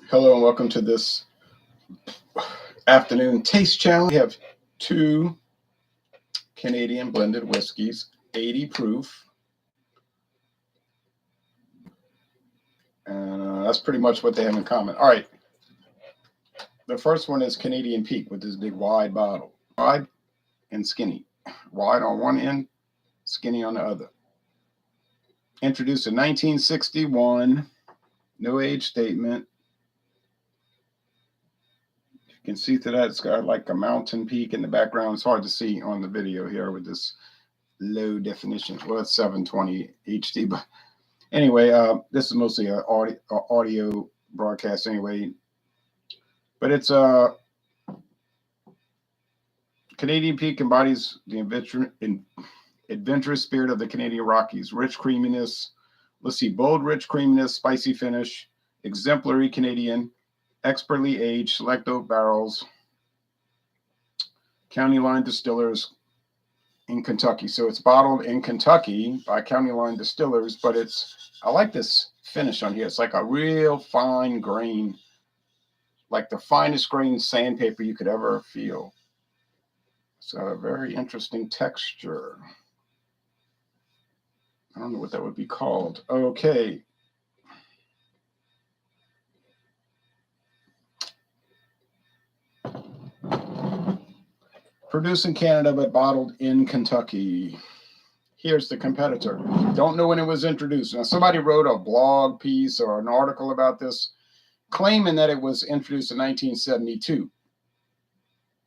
Hello and welcome to this afternoon taste challenge. We have two Canadian blended whiskeys, 80 proof. And that's pretty much what they have in common. All right. The first one is Canadian Peak with this big wide bottle. Wide and skinny. Wide on one end, skinny on the other. Introduced in 1961. No age statement. You can see through that. It's got like a mountain peak in the background. It's hard to see on the video here with this low definition. Well, it's 720 HD, but anyway, this is mostly an audio broadcast anyway. But it's Canadian Peak embodies the adventurous spirit of the Canadian Rockies. Rich creaminess. Let's see, bold, rich creaminess, spicy finish, exemplary Canadian, expertly aged, select oak barrels, County Line Distillers in Kentucky. So it's bottled in Kentucky by County Line Distillers, but I like this finish on here. It's like a real fine grain, like the finest grain sandpaper you could ever feel. It's got a very interesting texture. I don't know what that would be called. Okay. Produced in Canada, but bottled in Kentucky. Here's the competitor. Don't know when it was introduced. Now, somebody wrote a blog piece or an article about this, claiming that it was introduced in 1972.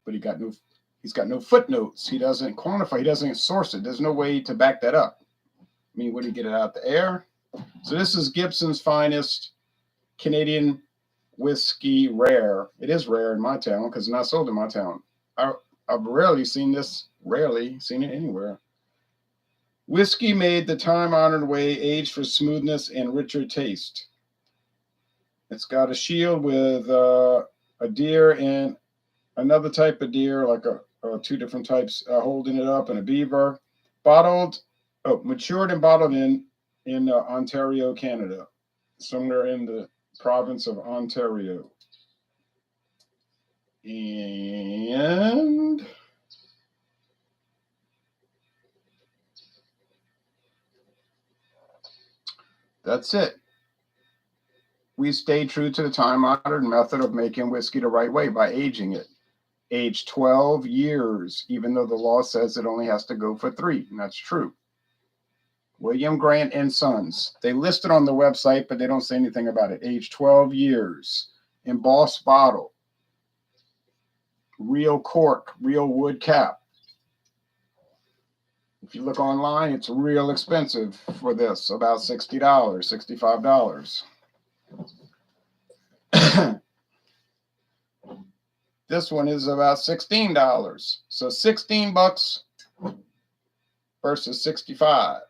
But he's got no footnotes. He doesn't quantify. He doesn't source it. There's no way to back that up. I mean, would he get it out the air? So this is Gibson's finest Canadian whiskey rare. It is rare in my town because it's not sold in my town. I've rarely seen it anywhere. Whiskey made the time-honored way, aged for smoothness and richer taste. It's got a shield with a deer and another type of deer, like two different types holding it up, and a beaver. Matured and bottled in Ontario, Canada, somewhere in the province of Ontario. And that's it. We stayed true to the time-honored method of making whiskey the right way by aging it. Aged 12 years, even though the law says it only has to go for 3, and that's true. William Grant and Sons. They list it on the website, but they don't say anything about it. Aged 12 years. Embossed bottle. Real cork, real wood cap. If you look online, it's real expensive for this, about $60, $65. This one is about $16. So $16 versus 65.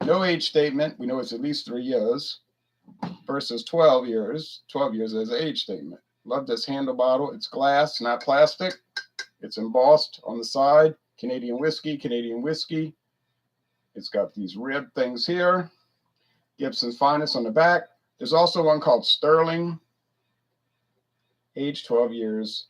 No age statement. We know it's at least 3 years versus 12 years. 12 years as an age statement. Love this handle bottle. It's glass, not plastic. It's embossed on the side. Canadian whiskey, Canadian whiskey. It's got these rib things here. Gibson's finest on the back. There's also one called Sterling. Age 12 years.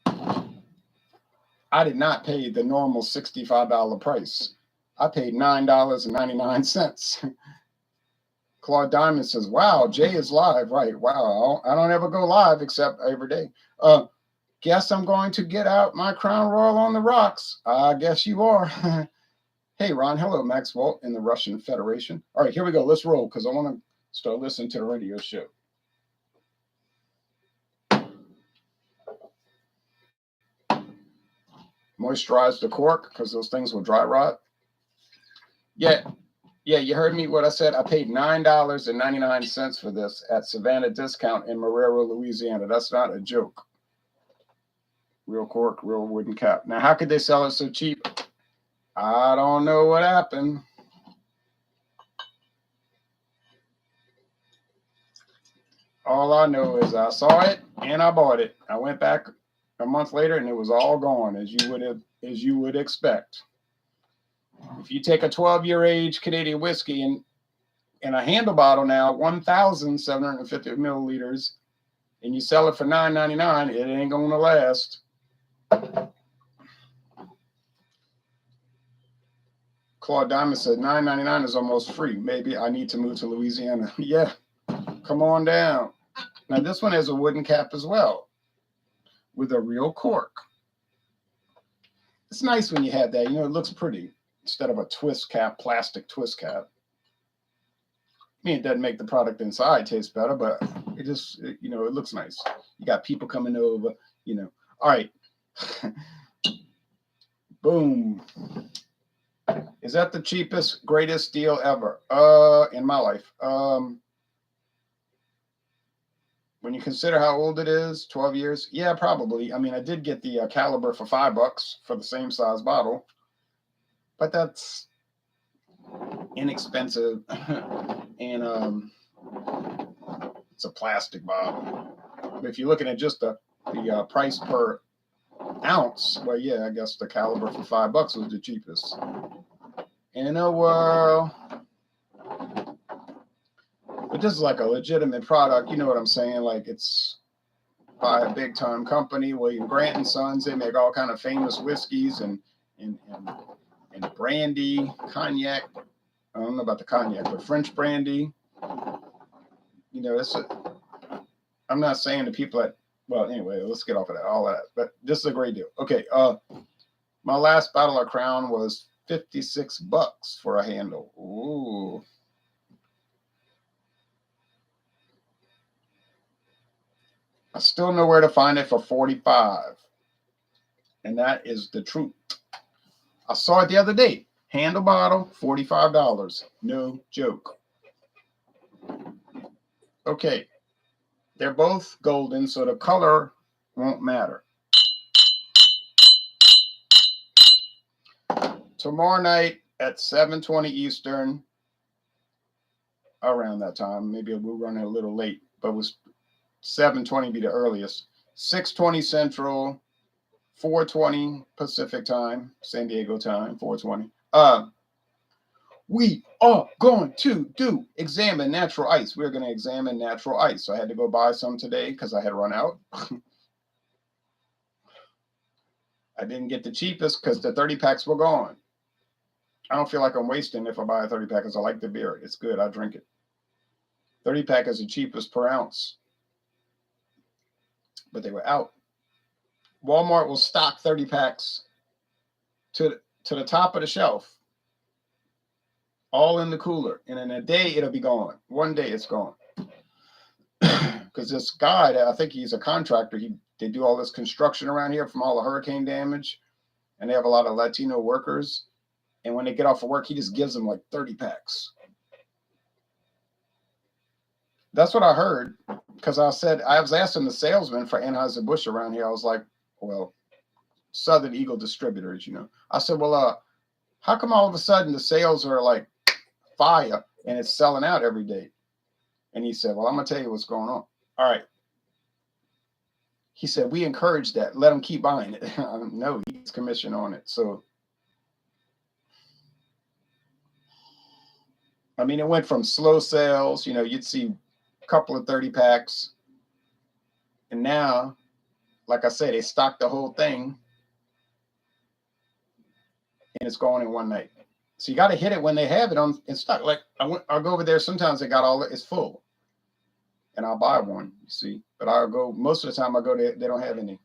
I did not pay the normal $65 price. I paid $9.99. Claude Diamond says, wow, Jay is live. Right. Wow. I don't ever go live except every day. Guess I'm going to get out my Crown Royal on the rocks. I guess you are. Hey, Ron. Hello, Max Walt in the Russian Federation. All right, here we go. Let's roll because I want to start listening to the radio show. Moisturize the cork because those things will dry rot. Yeah, you heard me what I said. I paid $9.99 for this at Savannah Discount in Marrero, Louisiana. That's not a joke. Real cork, real wooden cap. Now, how could they sell it so cheap? I don't know what happened. All I know is I saw it and I bought it. I went back a month later and it was all gone, as you would expect. If you take a 12-year age Canadian whiskey and in a handle bottle now, 1,750 milliliters, and you sell it for $9.99, it ain't gonna last. Claude Diamond said $9.99 is almost free. Maybe I need to move to Louisiana. Yeah, come on down. Now this one has a wooden cap as well, with a real cork. It's nice when you have that. You know, it looks pretty instead of a twist cap, plastic twist cap. I mean, it doesn't make the product inside taste better, but it just, you know, it looks nice. You got people coming over, you know. All right. Boom. Is that the cheapest, greatest deal ever? In my life. When you consider how old it is, 12 years, yeah, probably. I mean, I did get the caliber for $5 for the same size bottle, but that's inexpensive, and it's a plastic bottle. But if you're looking at just the price per ounce, well, yeah, I guess the caliber for $5 was the cheapest. And well, but this is like a legitimate product. You know what I'm saying? Like, it's by a big time company, William Grant and Sons. They make all kind of famous whiskeys and brandy, cognac. I don't know about the cognac, but French brandy. You know, I'm not saying to people that, well, anyway, let's get off of that, all that. But this is a great deal. Okay, my last bottle of Crown was $56 for a handle. Ooh. I still know where to find it for $45. And that is the truth. I saw it the other day. Handle bottle, $45. No joke. Okay. They're both golden, so the color won't matter. Tomorrow night at 7:20 Eastern, around that time, maybe we'll run it a little late, but it was 7:20 be the earliest. 6:20 Central, 4:20 Pacific time, San Diego time, 4:20. We are going to examine natural ice. We're going to examine natural ice. So I had to go buy some today because I had run out. I didn't get the cheapest because the 30 packs were gone. I don't feel like I'm wasting if I buy a 30 pack because I like the beer. It's good. I drink it. 30 pack is the cheapest per ounce. But they were out. Walmart will stock 30 packs to the top of the shelf. All in the cooler. And in a day, it'll be gone. One day, it's gone. Because this guy, I think he's a contractor. They do all this construction around here from all the hurricane damage. And they have a lot of Latino workers. And when they get off of work, he just gives them like 30 packs. That's what I heard. Because I was asking the salesman for Anheuser-Busch around here. I was like, well, Southern Eagle distributors, you know. I said, well, how come all of a sudden the sales are like fire and it's selling out every day? And he said, well, I'm going to tell you what's going on. All right. He said, we encourage that. Let them keep buying it. No, he gets commission on it. So, I mean, it went from slow sales, you know, you'd see a couple of 30 packs. And now, like I said, they stocked the whole thing. And it's gone in one night. So you got to hit it when they have it in stock. Like I'll go over there. Sometimes they got it's full. And I'll buy one, you see. But I'll go, most of the time I go there, they don't have any.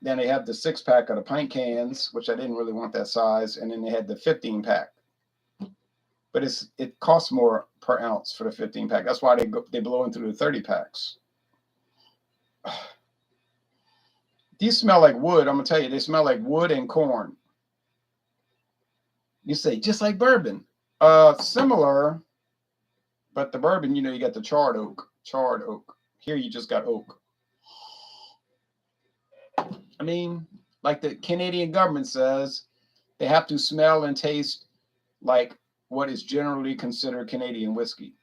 Then they have the 6-pack of the pint cans, which I didn't really want that size. And then they had the 15-pack. But it costs more per ounce for the 15-pack. That's why they blow into the 30 packs. These smell like wood. I'm going to tell you, they smell like wood and corn. You say, just like bourbon. Similar, but the bourbon, you know, you got the charred oak. Here you just got oak. I mean, like the Canadian government says, they have to smell and taste like what is generally considered Canadian whiskey.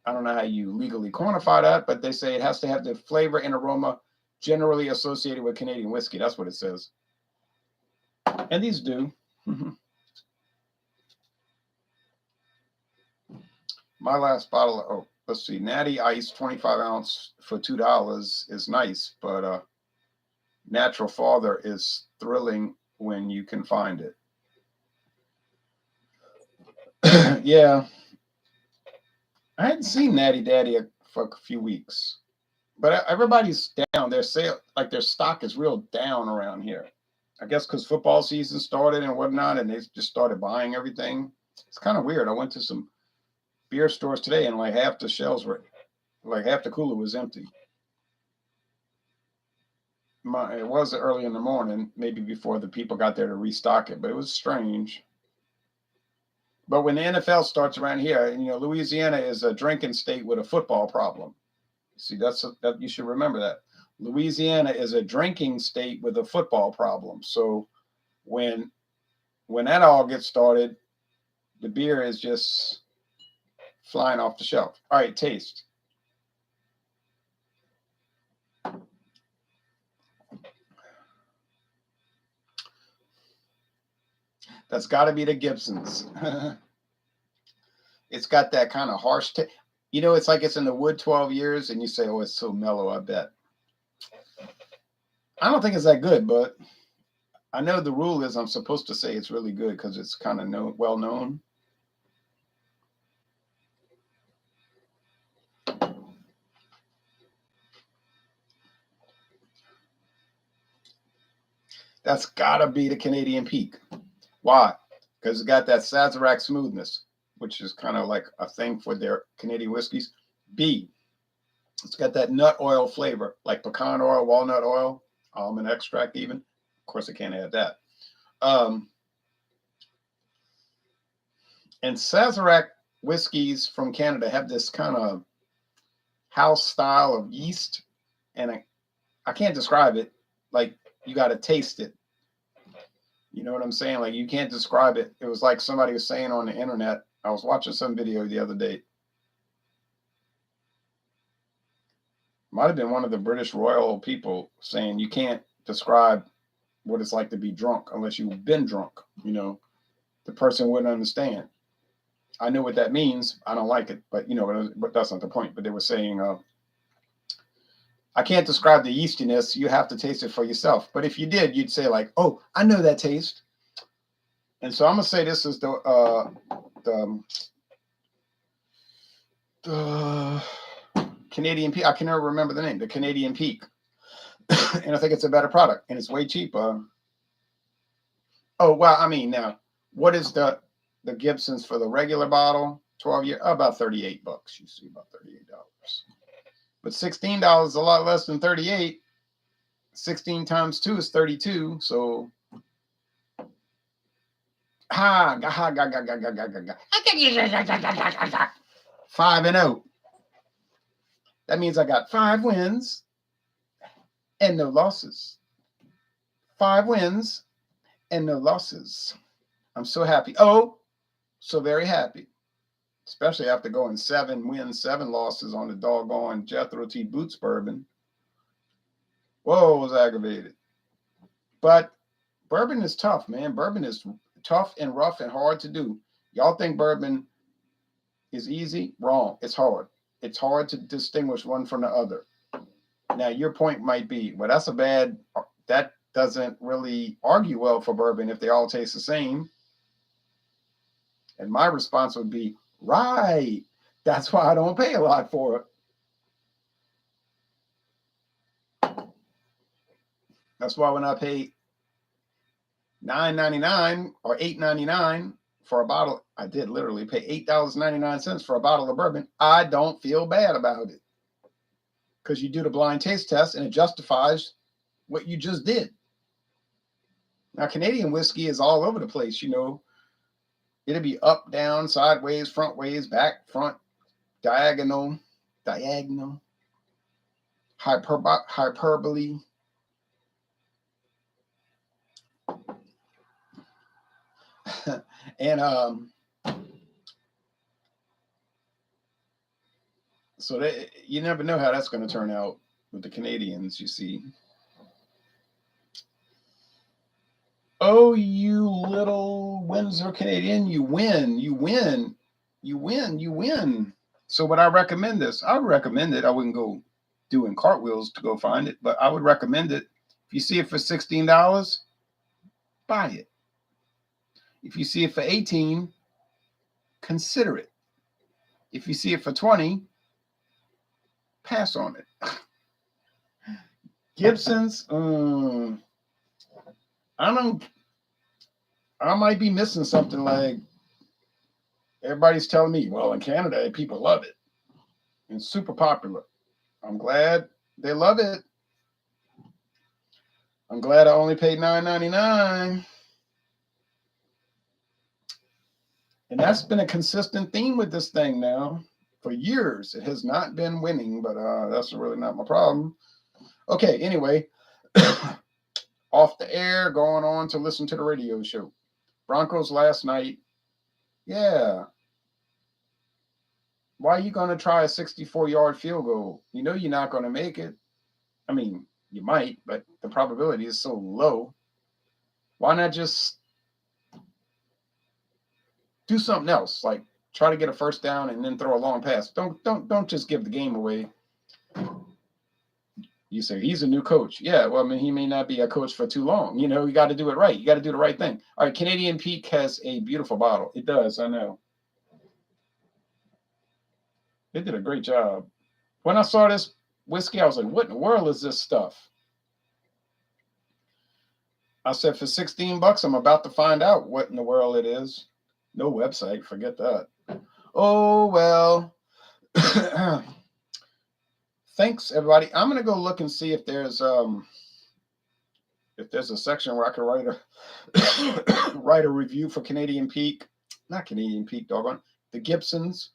I don't know how you legally quantify that, but they say it has to have the flavor and aroma generally associated with Canadian whiskey. That's what it says. And these do. My last bottle, oh, let's see, Natty Ice 25 ounce for $2 is nice, but Natural Father is thrilling when you can find it. Yeah, I hadn't seen Natty Daddy for a few weeks, but everybody's down. Their sale, like their stock, is real down around here. I guess because football season started and whatnot, and they just started buying everything. It's kind of weird. I went to some beer stores today, and like half the shelves were, like half the cooler was empty. It was early in the morning, maybe before the people got there to restock it, but it was strange. But when the NFL starts around here, Louisiana is a drinking state with a football problem. See, that you should remember that. Louisiana is a drinking state with a football problem. So when that all gets started, the beer is just flying off the shelf. All right, taste. That's got to be the Gibsons. It's got that kind of harsh taste. It's like it's in the wood 12 years, and you say, oh, it's so mellow, I bet. I don't think it's that good, but I know the rule is I'm supposed to say it's really good because it's kind of well known. That's got to be the Canadian Peak. Why? Because it's got that Sazerac smoothness, which is kind of like a thing for their Canadian whiskeys. B, it's got that nut oil flavor, like pecan oil, walnut oil, almond extract even. Of course, I can't add that. And Sazerac whiskeys from Canada have this kind of house style of yeast, and I can't describe it. Like, you got to taste it. You know what I'm saying? Like, you can't describe it. It was like somebody was saying on the internet. I was watching some video the other day. Might have been one of the British royal people saying you can't describe what it's like to be drunk unless you've been drunk. The person wouldn't understand. I know what that means. I don't like it, but but that's not the point. But they were saying, I can't describe the yeastiness. You have to taste it for yourself. But if you did, you'd say like, oh, I know that taste. And so I'm gonna say this is the Canadian Peak. I can never remember the name. The Canadian Peak, and I think it's a better product, and it's way cheaper. Oh well, I mean now, what is the Gibsons for the regular bottle? 12 year, about $38. You see, about $38. But $16 is a lot less than 38. 16 times 2 is 32. So, 5-0. That means I got 5 wins and no losses. 5 wins and no losses. I'm so happy. Oh, so very happy. Especially after going 7 wins, 7 losses on the doggone Jethro T. Boots bourbon. Whoa, was aggravated. But bourbon is tough, man. Bourbon is tough and rough and hard to do. Y'all think bourbon is easy? Wrong. It's hard. It's hard to distinguish one from the other. Now, your point might be, well, that doesn't really argue well for bourbon if they all taste the same. And my response would be, right. That's why I don't pay a lot for it. That's why when I pay $9.99 or $8.99 for a bottle, I did literally pay $8.99 for a bottle of bourbon. I don't feel bad about it because you do the blind taste test and it justifies what you just did. Now, Canadian whiskey is all over the place. It'll be up, down, sideways, front ways, back, front, diagonal, hyperbole. And so you never know how that's going to turn out with the Canadians, you see. Oh, you little Windsor Canadian, you win. you win, you win. So would I recommend this? I would recommend it. I wouldn't go doing cartwheels to go find it, but I would recommend it. If you see it for $16, buy it. If you see it for 18, consider it. If you see it for 20, pass on it. Gibson's, I might be missing something. Like everybody's telling me, well, in Canada, people love it. It's super popular. I'm glad they love it. I'm glad I only paid $9.99. And that's been a consistent theme with this thing now for years. It has not been winning, but that's really not my problem. Okay, anyway, off the air, going on to listen to the radio show. Broncos last night. Yeah. Why are you going to try a 64-yard field goal? You know you're not going to make it. I mean, you might, but the probability is so low. Why not just do something else? Like try to get a first down and then throw a long pass. Don't just give the game away. You say he's a new coach. Yeah, well, I mean, he may not be a coach for too long. You know, you got to do it right. You got to do the right thing. All right, Canadian Peak has a beautiful bottle. It does, I know. They did a great job. When I saw this whiskey, I was like, what in the world is this stuff? I said, for $16, I'm about to find out what in the world it is. No website, forget that. Oh, well. Thanks, everybody. I'm going to go look and see if there's a section where I can write a review for Canadian Peak. Not Canadian Peak, doggone. The Gibson's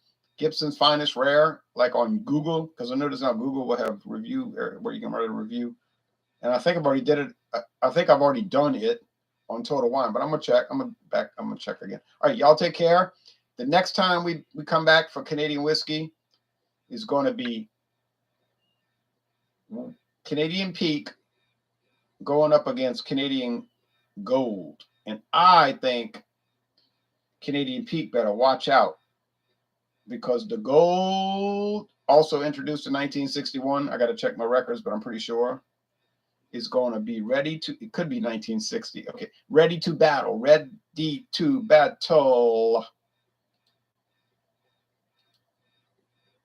Finest Rare, like on Google, because I noticed now Google will have review where you can write a review. And I think I've already did it. I think I've already done it on Total Wine, but I'm gonna check. I'm gonna check again. All right, y'all take care. The next time we come back for Canadian whiskey is going to be Canadian Peak going up against Canadian Gold. And I think Canadian Peak better watch out because the Gold, also introduced in 1961, I got to check my records, but I'm pretty sure, is going to be ready to, it could be 1960. Okay, ready to battle.